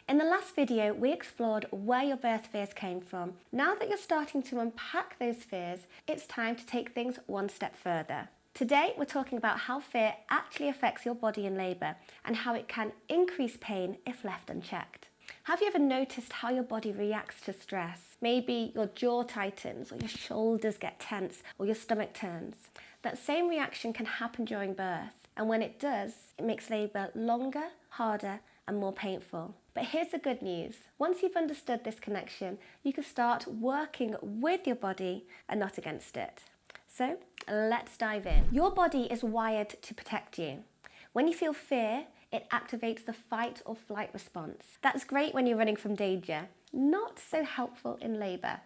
In the last video, we explored where your birth fears came from. Now that you're starting to unpack those fears, it's time to take things one step further. Today, we're talking about how fear actually affects your body in labour and how it can increase pain if left unchecked. Have you ever noticed how your body reacts to stress? Maybe your jaw tightens, or your shoulders get tense, or your stomach turns. That same reaction can happen during birth, and when it does, it makes labour longer, harder, and more painful. But here's the good news. Once you've understood this connection, you can start working with your body and not against it. So let's dive in. Your body is wired to protect you. When you feel fear, it activates the fight or flight response. That's great when you're running from danger, not so helpful in labour.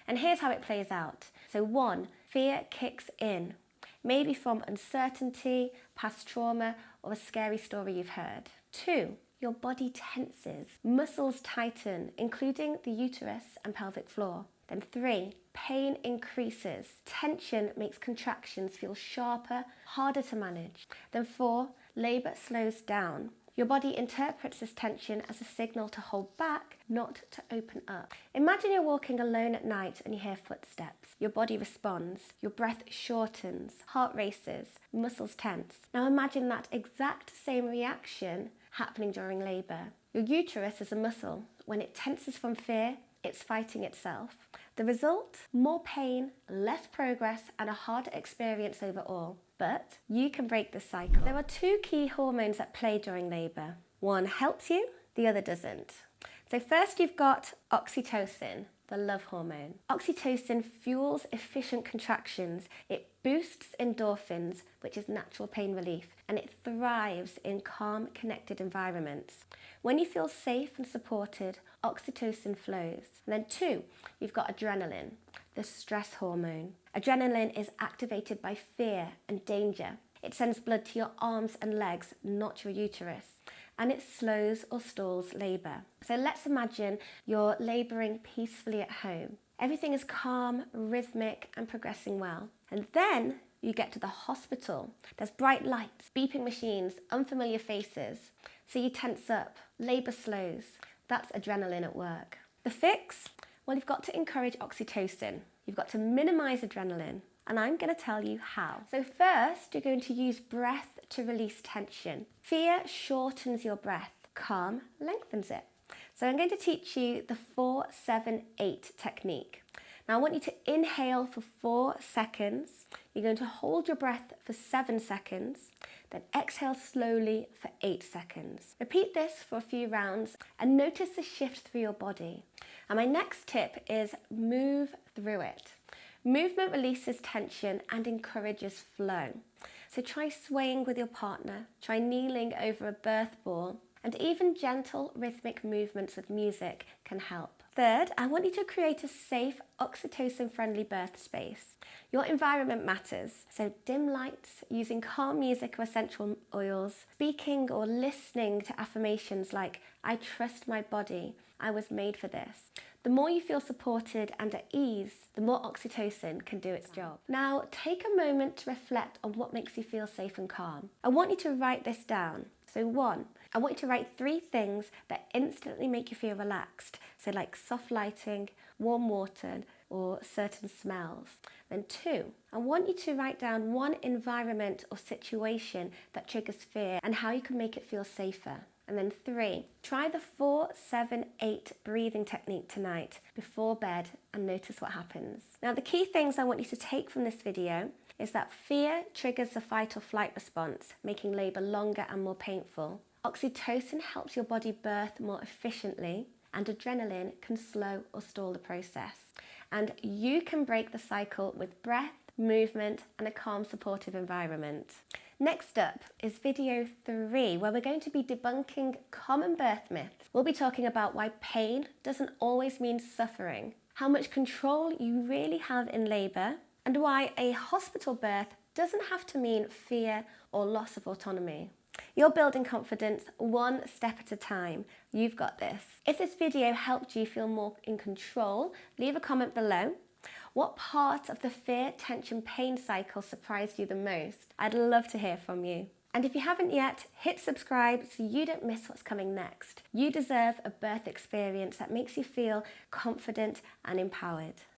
And here's how it plays out. So 1, fear kicks in, maybe from uncertainty, past trauma, or a scary story you've heard. 2, your body tenses, muscles tighten, including the uterus and pelvic floor. Then 3, pain increases. Tension makes contractions feel sharper, harder to manage. Then 4, labour slows down. Your body interprets this tension as a signal to hold back, not to open up. Imagine you're walking alone at night and you hear footsteps. Your body responds. Your breath shortens, heart races, muscles tense. Now imagine that exact same reaction happening during labour. Your uterus is a muscle. When it tenses from fear, it's fighting itself. The result? More pain, less progress, and a harder experience overall. But you can break this cycle. There are 2 key hormones at play during labour. One helps you, the other doesn't. So first you've got oxytocin, the love hormone. Oxytocin fuels efficient contractions. It boosts endorphins, which is natural pain relief, and it thrives in calm, connected environments. When you feel safe and supported, oxytocin flows. And then 2, you've got adrenaline, the stress hormone. Adrenaline is activated by fear and danger. It sends blood to your arms and legs, not your uterus, and it slows or stalls labour. So let's imagine you're labouring peacefully at home. Everything is calm, rhythmic, and progressing well. And then you get to the hospital. There's bright lights, beeping machines, unfamiliar faces. So you tense up, labour slows. That's adrenaline at work. The fix? Well, you've got to encourage oxytocin. You've got to minimise adrenaline. And I'm going to tell you how. So first, you're going to use breath to release tension. Fear shortens your breath. Calm lengthens it. So I'm going to teach you the 4-7-8 technique. Now I want you to inhale for 4 seconds. You're going to hold your breath for 7 seconds. Then exhale slowly for 8 seconds. Repeat this for a few rounds and notice the shift through your body. And my next tip is move through it. Movement releases tension and encourages flow. So try swaying with your partner, try kneeling over a birth ball, and even gentle rhythmic movements with music can help. Third, I want you to create a safe, oxytocin-friendly birth space. Your environment matters, so dim lights, using calm music or essential oils, speaking or listening to affirmations like, "I trust my body, I was made for this." The more you feel supported and at ease, the more oxytocin can do its job. Now, take a moment to reflect on what makes you feel safe and calm. I want you to write this down. So 1, I want you to write 3 things that instantly make you feel relaxed. So like soft lighting, warm water, or certain smells. Then 2, I want you to write down 1 environment or situation that triggers fear and how you can make it feel safer. And then 3, try the 4-7-8 breathing technique tonight before bed and notice what happens. Now the key things I want you to take from this video is that fear triggers the fight or flight response, making labour longer and more painful. Oxytocin helps your body birth more efficiently, and adrenaline can slow or stall the process. And you can break the cycle with breath, movement, and a calm, supportive environment. Next up is video 3, where we're going to be debunking common birth myths. We'll be talking about why pain doesn't always mean suffering, how much control you really have in labour, and why a hospital birth doesn't have to mean fear or loss of autonomy. You're building confidence 1 step at a time. You've got this. If this video helped you feel more in control, leave a comment below. What part of the fear, tension, pain cycle surprised you the most? I'd love to hear from you. And if you haven't yet, hit subscribe so you don't miss what's coming next. You deserve a birth experience that makes you feel confident and empowered.